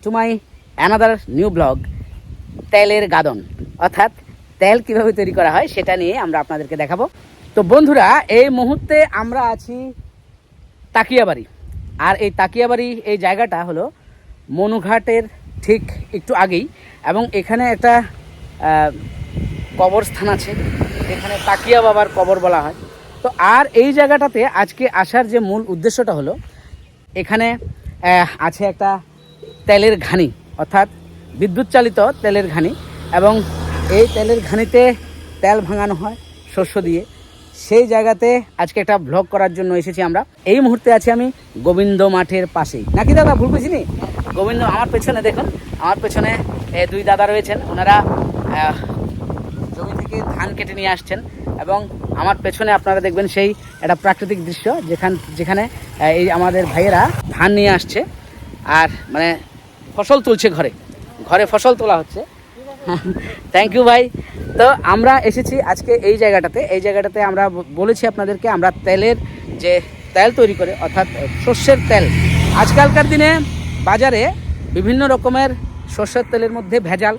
To my another new blog তেলের গাদন, অর্থাৎ তেল কিভাবে তৈরি করা হয় সেটা নিয়ে আমরা আপনাদেরকে দেখাবো। তো বন্ধুরা, এই মুহূর্তে আমরা আছি তাকিয়াবাড়ি। আর এই তাকিয়াবাড়ি এই জায়গাটা হলো মনুঘাটের ঠিক একটু আগেই, এবং এখানে একটা কবরস্থান আছে, এখানে তাকিয়া বাবার কবর বলা হয়। তো আর এই জায়গাটাতে আজকে আসার যে মূল উদ্দেশ্যটা হলো, এখানে আছে একটা তেলের ঘানি, অর্থাৎ বিদ্যুৎ চালিত তেলের ঘানি, এবং এই তেলের ঘানিতে তেল ভাঙানো হয় শস্য দিয়ে। সেই জায়গাতে আজকে একটা ব্লগ করার জন্য এসেছি আমরা। এই মুহূর্তে আছি আমি গোবিন্দ মাঠের পাশেই, নাকি দাদা ভুল বুঝিনি? গোবিন্দ, আমার পেছনে দেখুন, আমার পেছনে দুই দাদা রয়েছেন, ওনারা জমি থেকে ধান কেটে নিয়ে আসছেন, এবং আমার পেছনে আপনারা দেখবেন সেই একটা প্রাকৃতিক দৃশ্য যেখানে এই আমাদের ভাইয়েরা ধান নিয়ে আসছে, আর মানে ফসল তুলছে, ঘরে ফসল তোলা হচ্ছে। থ্যাংক ইউ ভাই। তো আমরা এসেছি আজকে এই জায়গাটাতে আমরা বলেছি আপনাদেরকে, আমরা তেলের যে তেল তৈরি করে, অর্থাৎ সর্ষের তেল। আজকালকার দিনে বাজারে বিভিন্ন রকমের সর্ষের তেলের মধ্যে ভেজাল,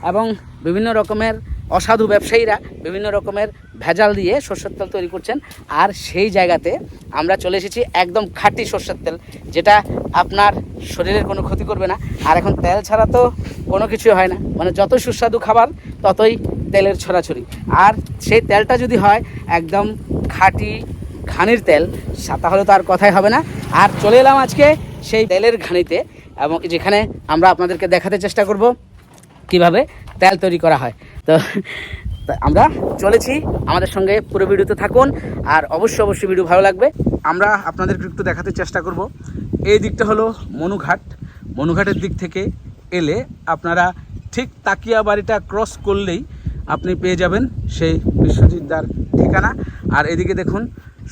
এবং বিভিন্ন রকমের অসাধু ব্যবসায়ীরা বিভিন্ন রকমের ভেজাল দিয়ে সর্ষের তেল তৈরি করছেন। আর সেই জায়গাতে আমরা চলে এসেছি একদম খাঁটি সর্ষের তেল, যেটা আপনার শরীরের কোনো ক্ষতি করবে না। আর এখন তেল ছাড়া তো কোনো কিছুই হয় না, মানে যতই সুস্বাদু খাবার ততই তেলের ছড়াছড়ি। আর সেই তেলটা যদি হয় একদম খাঁটি ঘানির তেল, তাহলে তো আর কথাই হবে না। আর চলে এলাম আজকে সেই তেলের ঘানিতে, এবং যেখানে আমরা আপনাদেরকে দেখাতে চেষ্টা করব কিভাবে তেল তৈরি করা হয়। তো আমরা চলেছি, আমাদের সঙ্গে পুরো ভিডিওতে থাকুন, আর অবশ্যই ভিডিও ভালো লাগবে। আমরা আপনাদেরকে একটু দেখাতে চেষ্টা করব। এই দিকটা হলো মনুঘাটের দিক থেকে এলে আপনারা ঠিক তাকিয়া বাড়িটা ক্রস করলেই আপনি পেয়ে যাবেন সেই বিশ্বজিৎদার ঠিকানা। আর এদিকে দেখুন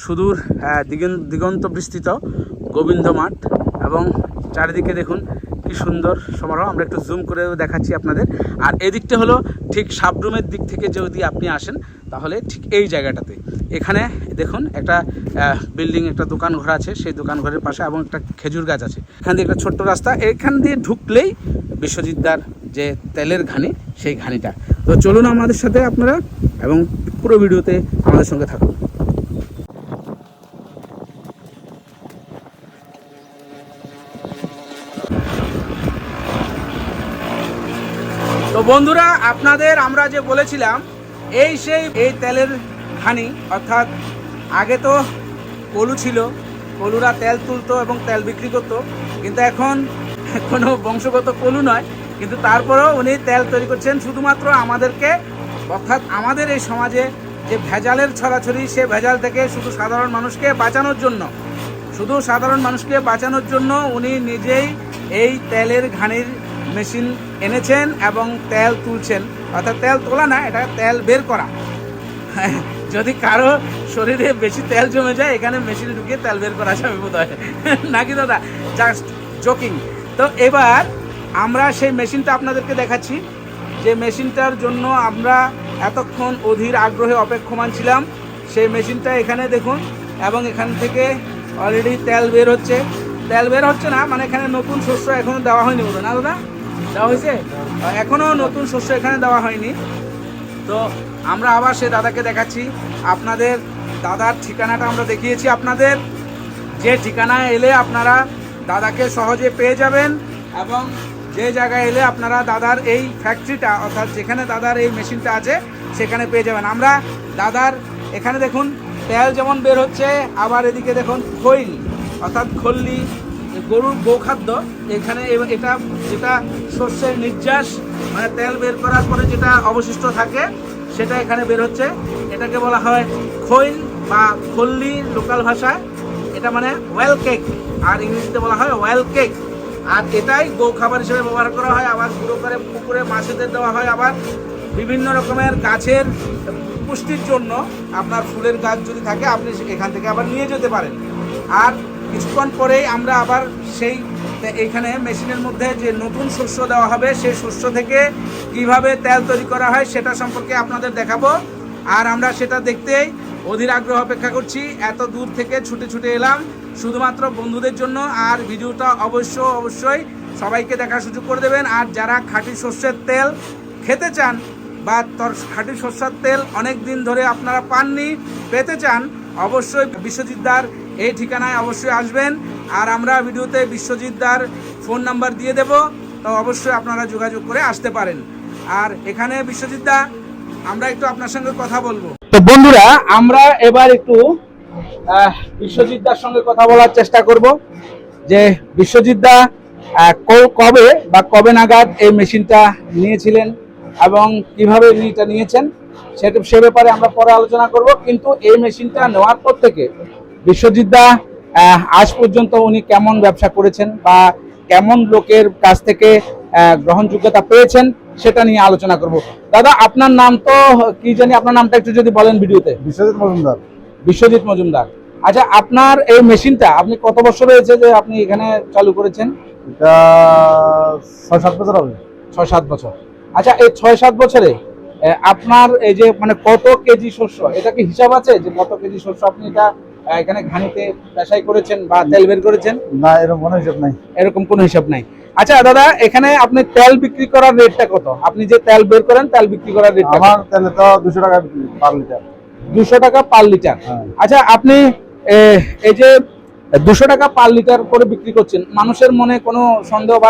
সুদূর দিগন্ত বিস্তৃত গোবিন্দ মাঠ, এবং চারিদিকে দেখুন কি সুন্দর সমারোহ। আমরা একটু জুম করে দেখাচ্ছি আপনাদের। আর এদিকটা হলো ঠিক সাবরুমের দিক থেকে যদি আপনি আসেন, তাহলে ঠিক এই জায়গাটাতে এখানে দেখুন একটা বিল্ডিং, একটা দোকান ঘর আছে, সেই দোকান ঘরের পাশে, এবং একটা খেজুর গাছ আছে। এখান দিয়ে একটা ছোট্ট রাস্তা, এখান দিয়ে ঢুকলেই বিশ্বজিৎদার যে তেলের ঘানি, সেই ঘানিটা। তো চলুন আমাদের সাথে আপনারা, এবং পুরো ভিডিওতে আমাদের সঙ্গে থাকুন। তো বন্ধুরা, আপনাদের আমরা যে বলেছিলাম এই তেলের ঘানি, অর্থাৎ আগে তো কলু ছিল, কলুরা তেল তুলতো এবং তেল বিক্রি করতো, কিন্তু এখন কোনো বংশগত কলু নয়, কিন্তু তারপরেও উনি তেল তৈরি করছেন শুধুমাত্র আমাদেরকে, অর্থাৎ আমাদের এই সমাজে যে ভেজালের ছড়াছড়ি, সে ভেজাল থেকে সাধারণ মানুষকে বাঁচানোর জন্য উনি নিজেই এই তেলের ঘানির মেশিন এনেছেন এবং তেল তুলছেন, অর্থাৎ তেল তোলা না, এটা তেল বের করা। যদি কারো শরীরে বেশি তেল জমে যায়, এখানে মেশিনে ঢুকিয়ে তেল বের করা যাবে বোধ হয়, নাকি দাদা? Just joking. তো এবার আমরা সেই মেশিনটা আপনাদেরকে দেখাচ্ছি, যে মেশিনটার জন্য আমরা এতক্ষণ অধীর আগ্রহে অপেক্ষমান ছিলাম। সেই মেশিনটা এখানে দেখুন, এবং এখান থেকে অলরেডি তেল বের হচ্ছে না, মানে এখানে নতুন শস্য এখনো দেওয়া হয়নি বোধ, না দাদা? দেওয়া হয়েছে? এখনো নতুন শস্য এখানে দেওয়া হয়নি। তো আমরা আবার সে দাদাকে দেখাচ্ছি। আপনাদের দাদার ঠিকানাটা আমরা দেখিয়েছি আপনাদের, যে ঠিকানায় এলে আপনারা দাদাকে সহজে পেয়ে যাবেন, এবং যে জায়গায় এলে আপনারা দাদার এই ফ্যাক্টরিটা, অর্থাৎ যেখানে দাদার এই মেশিনটা আছে, সেখানে পেয়ে যাবেন। আমরা দাদার এখানে দেখুন তেল যেমন বের হচ্ছে, আবার এদিকে দেখুন খৈল, অর্থাৎ খল্লি, গরুর গোখাদ্য, এখানে এটা যেটা শস্যের নির্যাস, মানে তেল বের করার পরে যেটা অবশিষ্ট থাকে, সেটা এখানে বের হচ্ছে। এটাকে বলা হয় খৈল বা খল্লি লোকাল ভাষায়, এটা মানে ওয়েল কেক, আর ইংরেজিতে বলা হয় ওয়েল কেক। আর এটাই গো খাবার হিসেবে ব্যবহার করা হয়, আবার গুঁড়ো করে পুকুরে মাছেদের দেওয়া হয়, আবার বিভিন্ন রকমের গাছের পুষ্টির জন্য, আপনার ফুলের গাছ যদি থাকে আপনি এখান থেকে আবার নিয়ে যেতে পারেন। আর কিছুক্ষণ পরেই আমরা আবার সেই এইখানে মেশিনের মধ্যে যে নতুন শস্য দেওয়া হবে, সেই শস্য থেকে কিভাবে তেল তৈরি করা হয় সেটা সম্পর্কে আপনাদের দেখাবো। আর আমরা সেটা দেখতেই অধীর আগ্রহ অপেক্ষা করছি। এত দূর থেকে ছুটে এলাম শুধুমাত্র বন্ধুদের জন্য। আর ভিডিওটা অবশ্যই সবাইকে দেখার সুযোগ করে দেবেন। আর যারা খাঁটি সর্ষের তেল খেতে চান বা খাঁটি সর্ষের তেল অনেক দিন ধরে আপনারা পাননি, পেতে চান, অবশ্যই বিশ্বজিৎ দার এই ঠিকানায় অবশ্যই আসবেন। আর আমরা ভিডিওতে বিশ্বজিৎ দার ফোন নাম্বার দিয়ে দেব, তো অবশ্যই আপনারা যোগাযোগ করে আসতে পারেন। আর এখানে বিশ্বজিৎ দা, আমরা একটু আপনার সঙ্গে কথা বলবো। তো বন্ধুরা, আমরা এবার একটু বিশ্বজিৎ দার সঙ্গে কথা বলার চেষ্টা করব যে বিশ্বজিৎ দা কবে নাগাদ এই মেশিনটা নিয়েছিলেন এবং কিভাবে এটা নিয়েছেন সে ব্যাপারে আমরা পরে আলোচনা করব। কিন্তু এই মেশিনটা নেওয়ার পর থেকে বিশ্বজিৎ দা আজ পর্যন্ত উনি কেমন ব্যবসা করেছেন বা কেমন লোকের কাছ থেকে গ্রহণযোগ্যতা পেয়েছেন সেটা নিয়ে আলোচনা করব। দাদা, আপনার নাম তো কি জানি, আপনার নামটা একটু যদি বলেন ভিডিওতে। বিশ্বজিৎ মজুমদার। বিশ্বজিৎ মজুমদার। আচ্ছা, আপনার এই মেশিনটা আপনি কত বছর হয়েছে যে আপনি এখানে চালু করেছেন? এটা 6-7 বছর হবে। 6-7 বছর। আচ্ছা, এই 6-7 বছরে আপনার এই যে মানে কত কেজি শস্য, এটা কি হিসাব আছে যে কত কেজি শস্য আপনি এটা এখানে ঘানিতে পেশাই করেছেন বা তেল বের করেছেন? না, এরকম কোনো হিসাব নাই। এরকম কোনো হিসাব নাই। আচ্ছা দাদা, এখানে আপনি তেল বিক্রি করার রেটটা কত? আপনি যে তেল বের করেন তেল বিক্রি করার রেটটা? আমার তেলে তো 200 টাকা পার লিটার। 200 টাকা পার লিটার। আচ্ছা, আপনি এই যে 200 টাকা পার লিটার করে বিক্রি করছেন, মানুষের মনে কোনো সন্দেহ বা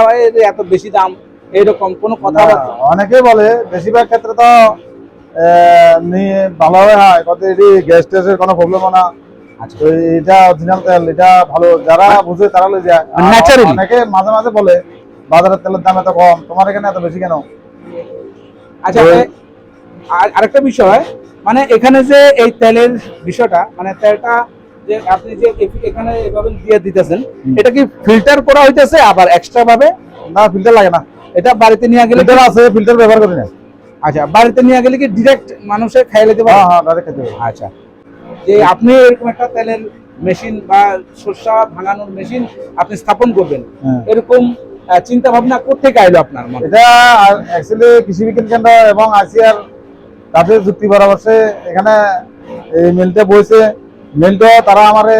এত বেশি দাম এরকম কোনো কথা? অনেকেই বলে, বেশিরভাগ ক্ষেত্রে তো নিয়ে ভালোভাবে হয়, কত এটি গ্যাস ট্যাসের কোনো প্রবলেম না। আচ্ছা, তো এটা অরিজিনাল তেল, এটা ভালো, যারা বুঝে তারা লয়ে যায়। অনেকে মাঝে মাঝে বলে বাজারের তেলের দাম এত কম, তোমার এখানে এত বেশি কেন? আচ্ছা, আরেকটা বিষয়, মানে এখানে যে এই তেলের বিষয়টা, মানে তেলটা যে আপনি যে এখানে এভাবে দিয়ে দিতেছেন, এটা কি ফিল্টার করা হইতেছে আবার এক্সট্রা ভাবে? না, ফিল্টার লাগে না। এটা বাড়িতে নিয়ে গেলে ফিল্টার আছে, ফিল্টার ব্যবহার করি না। আচ্ছা, বাড়িতে নিয়ে গেলে কি ডাইরেক্ট মানুষে খাইয়ে নিতে পারে? হ্যাঁ, ডাইরেক্ট খেতে পারে। আচ্ছা, যে আপনি এরকম একটা তেলের মেশিন বা সরষা ভাঙানোর মেশিন আপনি স্থাপন করবেন, এরকম চিন্তা ভাবনা কোথেকে আইলো আপনার মনে? এটা অ্যাকচুয়ালি কৃষি বিজ্ঞান কেন্দ্র এবং আসিয়ার তাদের যুক্তি পরামর্শে এখানে এই মিলটা বইছে, মিলটা তারা আমারে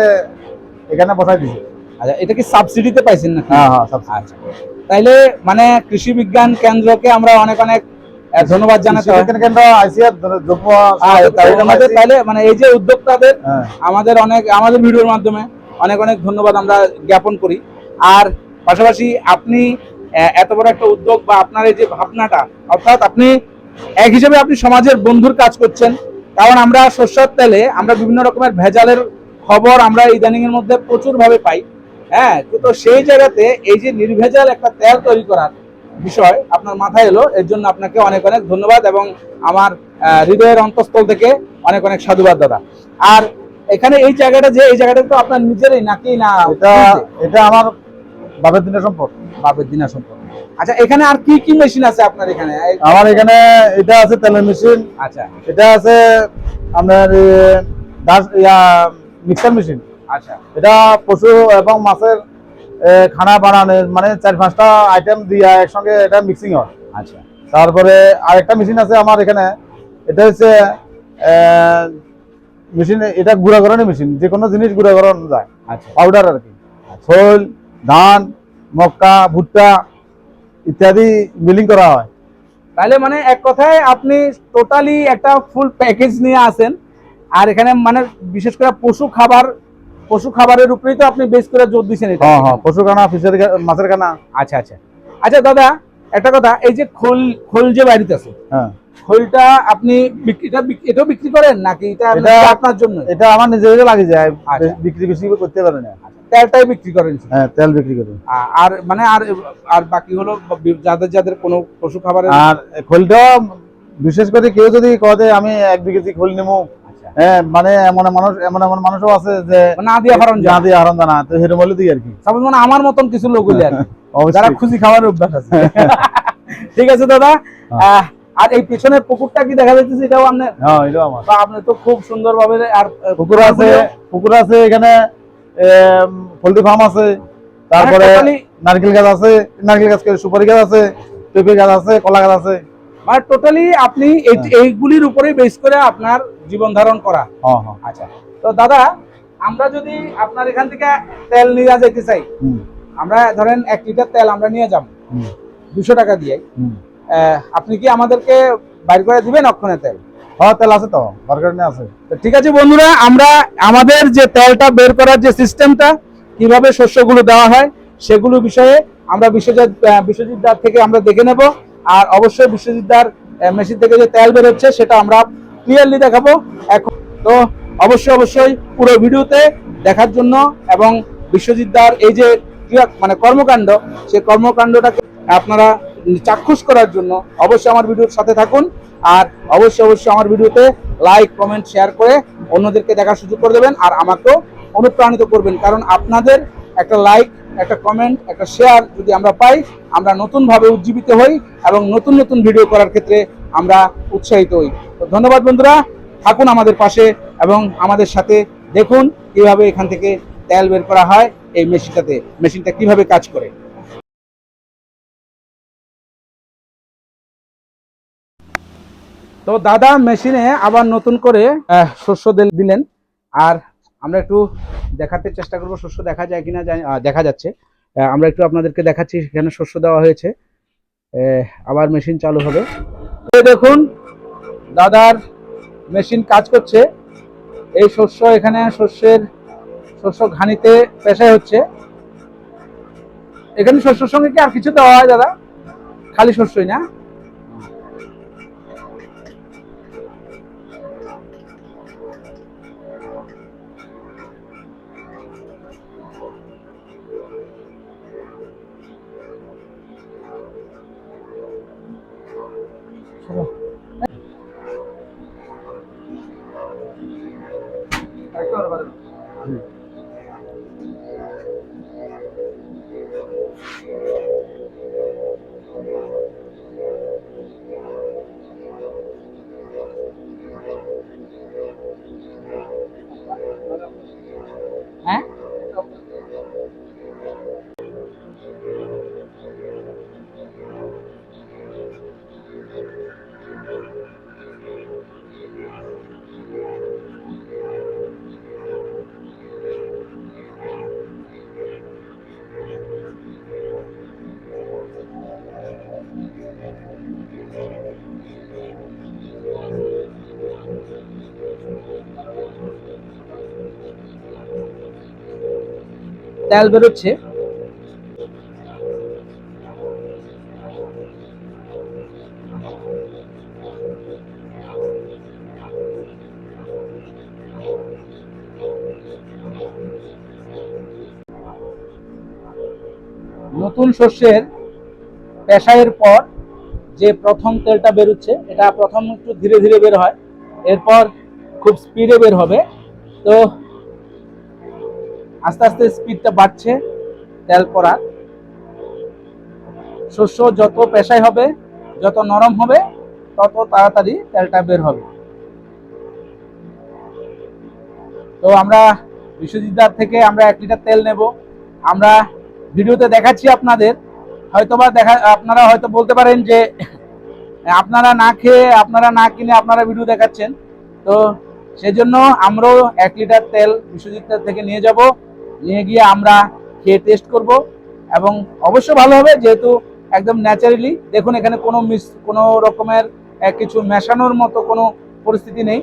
এখানে বসাই দিয়েছে। আচ্ছা, এটা কি সাবসিডিতে পাইছেন না? হ্যাঁ হ্যাঁ, সাবসিডি। আচ্ছা, তাইলে মানে কৃষি বিজ্ঞান কেন্দ্রকে আমরা অনেক অনেক ধন্যবাদ জানাতে হয়। কেন্দ্র আসিয়ার তাহলে মানে এই যে উদ্যোক্তাদের আমাদের ভিডিওর মাধ্যমে অনেক অনেক ধন্যবাদ আমরা জ্ঞাপন করি। আর পাশাপাশি আপনি এত বড় একটা উদ্যোগ বা আপনার এই যে ভাবনাটা, অর্থাৎ আপনি এক হিসেবে আপনি সমাজের বন্ধুর কাজ করছেন। কারণ আমরা সরষের তেলে আমরা বিভিন্ন রকমের ভেজালের খবর আমরা ইদানিং এর মধ্যে প্রচুর ভাবে পাই। হ্যাঁ, তো সেই জায়গাতে এই যে নির্ভেজাল একটা তেল তৈরি করার বিষয় আপনার মাথায় এলো, এর জন্য আপনাকে অনেক অনেক ধন্যবাদ এবং আমার হৃদয়ের অন্তঃস্থল থেকে অনেক অনেক সাধুবাদ দাদা। আর এখানে এই জায়গাটা তো আপনার নিজেরই নাকি? না, এটা আমার বাপের দিনের সম্পদ। বাপের দিনের সম্পদ। আচ্ছা, এখানে আর কি কি মেশিন আছে আপনার এখানে? আমার এখানে এটা আছে তেলের মেশিন। আচ্ছা, এটা আছে আপনার মিক্সার মেশিন। আচ্ছা, এটা পশু এবং মাছের খানা বানানোর, মানে 4-5টা আইটেম দিয়ে একসঙ্গে এটা মিক্সিং হয়। আচ্ছা, তারপরে আরেকটা মেশিন আছে আমার এখানে, এটা হচ্ছে মেশিন, এটা গুঁড়া করানোর মেশিন, যে কোনো জিনিস গুঁড়া করানো যায়। আচ্ছা, পাউডার আর কি, খোল, ধান, মক্কা, ভুট্টা ইত্যাদি মিলিং করা হয়। তাহলে মানে এক কথায় আপনি টোটালি একটা ফুল প্যাকেজ নিয়ে আসেন। আর এখানে মানে বিশেষ করে পশু খাবারের উপরেই তো আপনি বেশ করে জোর দিচ্ছেন। হ্যাঁ হ্যাঁ, পশু খানা, ফিশারি, মাছের খানা। আচ্ছা আচ্ছা আচ্ছা দাদা, একটা কথা, এই যে খোল যে বাড়িতে আছে, হ্যাঁ, খোলটা আপনি এটাও বিক্রি করেন নাকি এটা আপনার জন্য? এটা আমার নিজের লাগে যায়, বিক্রি বেশি করতে পারে না। তেলটাই বিক্রি করেন? হ্যাঁ, তেল বিক্রি করেন। আর মানে আর বাকি হলো যাদের কোনো পশু খাবারের। আর খোলটা বিশেষ করে কেউ যদি কয়ে আমি 1-2 কেজি খোল নেবো, হ্যাঁ, মানে এমন মানুষও আছে যে না দিয়ে হারান জানা, তো হেরে বলে দিই আর কি। মানে আমার মতন কিছু লোক হইলে আর যারা খুশি খাওয়ার অভ্যাস আছে। ঠিক আছে দাদা। আর এই পেছনের পুকুরটা কি দেখা যাচ্ছে? এটাও আপনার? হ্যাঁ, এটাও আমার। আপনি তো খুব সুন্দর ভাবে। আর পুকুর আছে এখানে, পোল্ট্রি ফার্ম আছে, তারপরে নারকেল গাছ আছে, সুপারি গাছ আছে, পেঁপে গাছ আছে, কলা গাছ আছে। মানে টোটালি আপনি এইগুলির উপরে বেস করে আপনার জীবন ধারণ করা। আচ্ছা, তো দাদা, আমরা যদি আপনার এখান থেকে তেল নিয়ে যেতে চাই, আমরা ধরেন 1 লিটার তেল আমরা নিয়ে যাব 200 টাকা দিয়ে, আপনি কি আমাদেরকে বাইর করে দিবেন অক্ষণে তেল? হ্যাঁ, তেল আছে তো, দরকার নেই আছে। তো ঠিক আছে বন্ধুরা, আমরা আমাদের যে তেলটা বের করার যে সিস্টেমটা, কিভাবে শস্যগুলো দেওয়া হয় সেগুলো বিষয়ে আমরা বিশ্বজিৎদার থেকে আমরা দেখে নেব। আর অবশ্যই বিশ্বজিৎদার মেশিন থেকে যে তেল বের হচ্ছে সেটা আমরা ক্লিয়ারলি দেখাবো এখন। তো অবশ্যই পুরো ভিডিওতে দেখার জন্য এবং বিশ্বজিৎদার এই যে মানে কর্মকাণ্ড, সেই কর্মকাণ্ডটাকে আপনারা চাক্ষুষ করার জন্য অবশ্যই আমার ভিডিওর সাথে থাকুন। আর অবশ্যই আমার ভিডিওতে লাইক, কমেন্ট, শেয়ার করে অন্যদেরকে দেখার সুযোগ করে দেবেন। আর আমাকেও অনুপ্রাণিত করবেন, কারণ আপনাদের একটা লাইক, একটা কমেন্ট, একটা শেয়ার যদি আমরা পাই, আমরা নতুনভাবে উজ্জীবিত হই এবং নতুন ভিডিও করার ক্ষেত্রে আমরা উৎসাহিত হই। তো ধন্যবাদ বন্ধুরা, থাকুন আমাদের পাশে এবং আমাদের সাথে দেখুন কিভাবে এখান থেকে তেল বের করা হয় এই মেশিনটা কিভাবে কাজ করে। তো দাদা মেশিনে আবার নতুন করে শস্য দিলেন, আর আমরা একটু দেখাতে চেষ্টা করব শস্য দেখা যায় কিনা। দেখা যাচ্ছে, আমরা একটু আপনাদেরকে দেখাচ্ছি সেখানে শস্য দেওয়া হয়েছে। আবার মেশিন চালু হবে। দেখুন দাদার মেশিন কাজ করছে। এই শস্য এখানে শস্য ঘানিতে পেশাই হচ্ছে। এখানে শস্যের সঙ্গে কি আর কিছু দেওয়া হয় দাদা? খালি শস্যই না? হ্যাঁ, তেল বেরোচ্ছে। নতুন শস্যের পেশাইয়ের পর যে প্রথম তেলটা বেরোচ্ছে, এটা প্রথম একটু ধীরে ধীরে বের হয়, এরপর খুব স্পিডে বের হবে। তো আস্তে আস্তে স্পিডটা বাড়ছে তেল পড়ার। শস্য যত পেশাই হবে, যত নরম হবে, তত তাড়াতাড়ি তেলটা বের হবে। তো আমরা বিশ্বজিৎদার থেকে আমরা 1 লিটার তেল নেব। আমরা ভিডিওতে দেখাচ্ছি আপনাদের, হয়তোবা আপনারা হয়তো বলতে পারেন যে আপনারা না খেয়ে, আপনারা না কিনে আপনারা ভিডিও দেখাচ্ছেন। তো সেজন্য আমরাও 1 লিটার তেল বিশ্বজিৎদার থেকে নিয়ে যাব, নিয়ে গিয়ে আমরা খেয়ে টেস্ট করব এবং অবশ্যই ভালো হবে, যেহেতু একদম ন্যাচারালি। দেখুন এখানে কোনো রকমের কিছু মেশানোর মতো কোনো পরিস্থিতি নেই,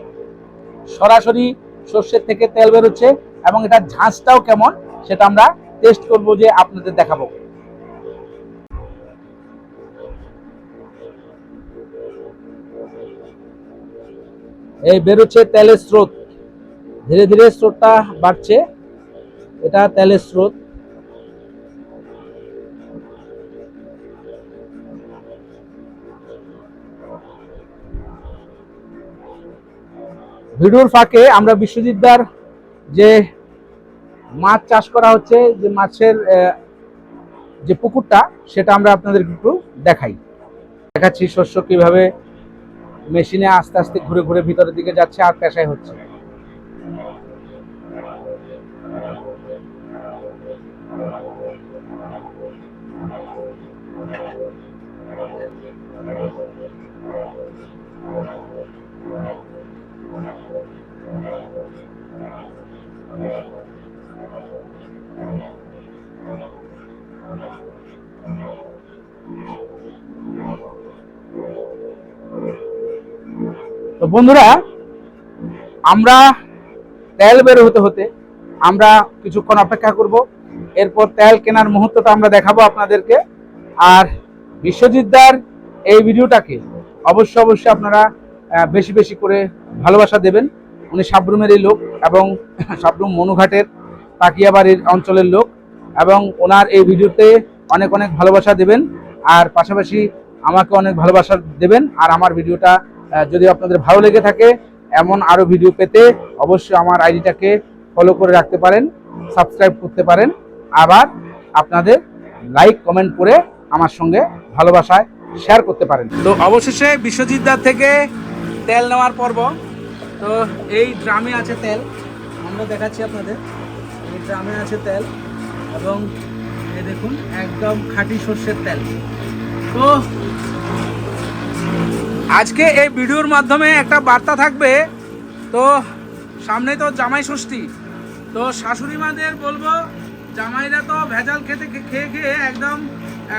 সরাসরি শস্যের থেকে তেল বেরোচ্ছে এবং এটা ঝাঁঝটাও কেমন সেটা আমরা টেস্ট করব, যে আপনাদের দেখাবো। এই বেরোচ্ছে তেলের স্রোত, ধীরে ধীরে স্রোতটা বাড়ছে, এটা তেলের স্রোত। ভিডিওর ফাঁকে আমরা বিশ্বজিৎদার যে মাছ চাষ করা হচ্ছে, যে মাছের যে পুকুরটা, সেটা আমরা আপনাদের একটু দেখাচ্ছি শস্য কিভাবে মেশিনে আস্তে আস্তে ঘুরে ঘুরে ভিতরের দিকে যাচ্ছে আর পেশাই হচ্ছে। তো বন্ধুরা, আমরা তেল বের হতে হতে আমরা কিছুক্ষণ অপেক্ষা করব, এরপর তেল কেনার মুহূর্তটা আমরা দেখাবো আপনাদেরকে। আর বিশ্বজিৎদার এই ভিডিওটাকে অবশ্যই আপনারা বেশি বেশি করে ভালোবাসা দেবেন। উনি সাবরুমেরই লোক এবং সাবরুম মনুঘাটের তাকিয়াবাড়ির অঞ্চলের লোক, এবং ওনার এই ভিডিওতে অনেক অনেক ভালোবাসা দেবেন, আর পাশাপাশি আমাকে অনেক ভালোবাসা দেবেন। আর আমার ভিডিওটা যদি আপনাদের ভালো লেগে থাকে, এমন আরও ভিডিও পেতে অবশ্যই আমার আইডিটাকে ফলো করে রাখতে পারেন, সাবস্ক্রাইব করতে পারেন, আবার আপনাদের লাইক কমেন্ট করে আমার সঙ্গে ভালোবাসায় শেয়ার করতে পারেন। তো অবশেষে বিশ্বজিৎদার থেকে তেল নেওয়ার পর্ব। তো এই ড্রামে আছে তেল, আমরা দেখাচ্ছি আপনাদের। এই ড্রামে আছে তেল এবং এই দেখুন একদম খাঁটি সর্ষের তেল। তো আজকে এই ভিডিওর মাধ্যমে একটা বার্তা থাকবে। তো সামনে তো জামাই ষষ্ঠী, তো শাশুড়ি মাদের বলবো, জামাইরা তো ভেজাল খেয়ে খেয়ে একদম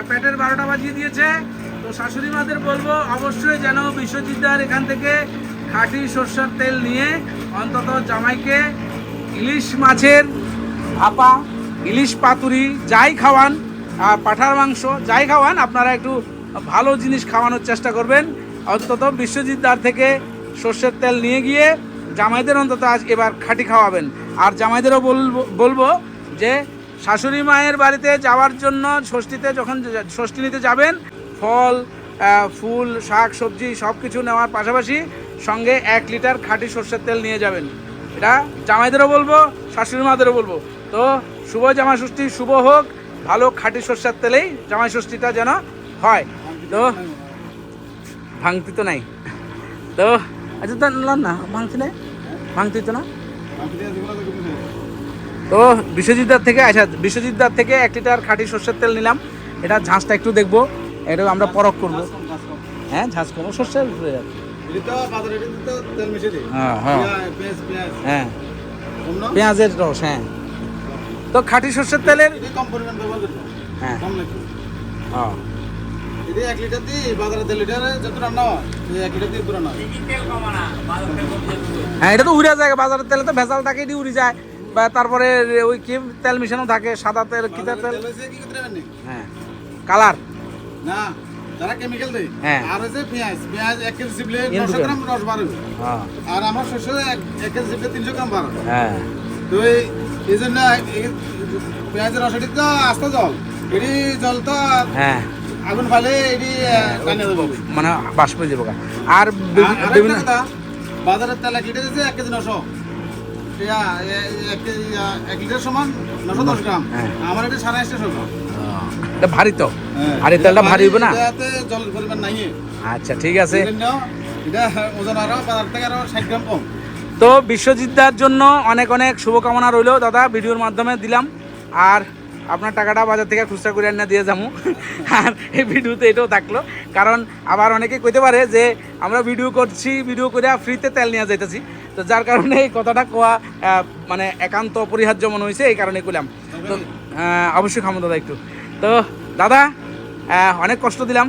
পেটের 12টা বাজিয়ে দিয়েছে। তো শাশুড়ি মাদের বলবো অবশ্যই যেন বিশ্বজিৎদার এখান থেকে খাঁটি সর্ষের তেল নিয়ে অন্তত জামাইকে ইলিশ মাছের ভাপা, ইলিশ পাতুরি যাই খাওয়ান, আর পাঁঠার মাংস যাই খাওয়ান, আপনারা একটু ভালো জিনিস খাওয়ানোর চেষ্টা করবেন। অন্তত বিশ্বজিৎদার থেকে সর্ষের তেল নিয়ে গিয়ে জামাইদের অন্তত আজ এবার খাঁটি খাওয়াবেন। আর জামাইদেরও বলবো যে শাশুড়ি মায়ের বাড়িতে যাওয়ার জন্য ষষ্ঠীতে যখন ষষ্ঠী নিতে যাবেন, ফল ফুল শাক সবজি সব কিছু নেওয়ার পাশাপাশি সঙ্গে 1 লিটার খাঁটি সর্ষের তেল নিয়ে যাবেন। এটা জামাইদেরও বলবো, শাশুড়ি মাদেরও বলবো। তো শুভ জামাই ষষ্ঠী, শুভ হোক, ভালো খাঁটি সর্ষের তেলেই জামাই ষষ্ঠীটা যেন হয়। তো ভাঙতি তো নাই, তো আচ্ছা তো না ভাঙতি নাই, ভাঙতি তো না। তো বিশ্বজিৎদার থেকে 1 লিটার খাঁটি সর্ষের তেল নিলাম। এটা ঝাঁসটা একটু দেখবো, এটা আমরা পরখ করবো। হ্যাঁ, ঝাঁস করবো, সর্ষের উপরে যাবে। হ্যাঁ, পেঁয়াজের রস। হ্যাঁ, তো খাঁটি সর্ষের তেলের হ্যাঁ হ্যাঁ হ্যাঁ, এটা তো উড়ে যায় বাজারের তেলে, তো ভেজাল থাকে, এটি উড়ে যায়। বা তারপরে ওই কি তেল মিশানো থাকে, সাদা তেল, কি তেল, হ্যাঁ কালার না, যারা কেমিক্যাল দেয়। হ্যাঁ, আর হচ্ছে পেঁয়াজ 1 কেজি চিপলে 900 গ্রাম রস বাড়বে। হ্যাঁ, আর আমার শস্য 1 কেজি চিপলে 300 গ্রাম বাড়বে। হ্যাঁ, তো এই জন্য পেঁয়াজের রস এটি তো আস্তে জল, এটি জল তো হ্যাঁ আগুন ফালে এটি টানিয়ে দেবো, মানে বাষ্প হয়ে যাবে। আর বিভিন্ন বাজারের তেল 1 লিটার আছে 1 কেজি 900, 1 লিটার সমান 910 গ্রাম। আমার এটা 850 গ্রাম। এটা ভারী তো, আর এই তেলটা ভারী হবে না, এটাতে জলের পরিমাণ নাই। আচ্ছা ঠিক আছে, এটা ওজন আরো বাজার থেকে আরো 60 গ্রাম কম। তো বিশ্বজিৎদার জন্য অনেক অনেক শুভকামনা রইল দাদা, ভিডিওর মাধ্যমে দিলাম। আর আপনার টাকাটা বাজার থেকে খুচরা করে এনে দিয়ে যাবো। আর এই ভিডিওতে এটাও থাকলো, কারণ আবার অনেকে কইতে পারে যে আমরা ভিডিও করছি, ভিডিও করে ফ্রিতে তেল নিয়ে যাইতেছি। তো যার কারণে এই কথাটা কোয়া মানে একান্ত অপরিহার্য মনে হয়েছে, এই কারণে কইলাম। তো অবশ্যই খামো দাদা একটু। তো দাদা অনেক কষ্ট দিলাম,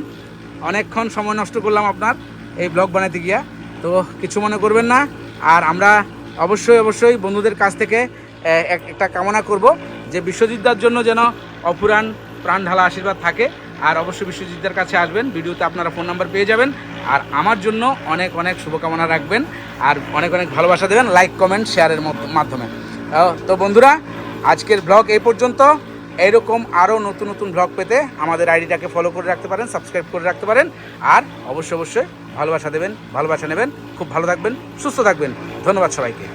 অনেকক্ষণ সময় নষ্ট করলাম আপনার এই ব্লগ বানাতে গিয়া, তো কিছু মনে করবেন না। আর আমরা অবশ্যই বন্ধুদের কাছ থেকে একটা কামনা করব যে বিশ্বজিৎদার জন্য যেন অফুরান প্রাণ ঢালা আশীর্বাদ থাকে। আর অবশ্যই বিশ্বজিৎদার কাছে আসবেন, ভিডিওতে আপনারা ফোন নাম্বার পেয়ে যাবেন। আর আমার জন্য অনেক অনেক শুভকামনা রাখবেন, আর অনেক অনেক ভালোবাসা দেবেন লাইক কমেন্ট শেয়ারের মাধ্যমে। তো বন্ধুরা, আজকের ব্লগ এই পর্যন্ত। এইরকম আরও নতুন নতুন ব্লগ পেতে আমাদের আইডিটাকে ফলো করে রাখতে পারেন, সাবস্ক্রাইব করে রাখতে পারেন। আর অবশ্যই ভালোবাসা দেবেন, ভালোবাসা নেবেন। খুব ভালো থাকবেন, সুস্থ থাকবেন। ধন্যবাদ সবাইকে।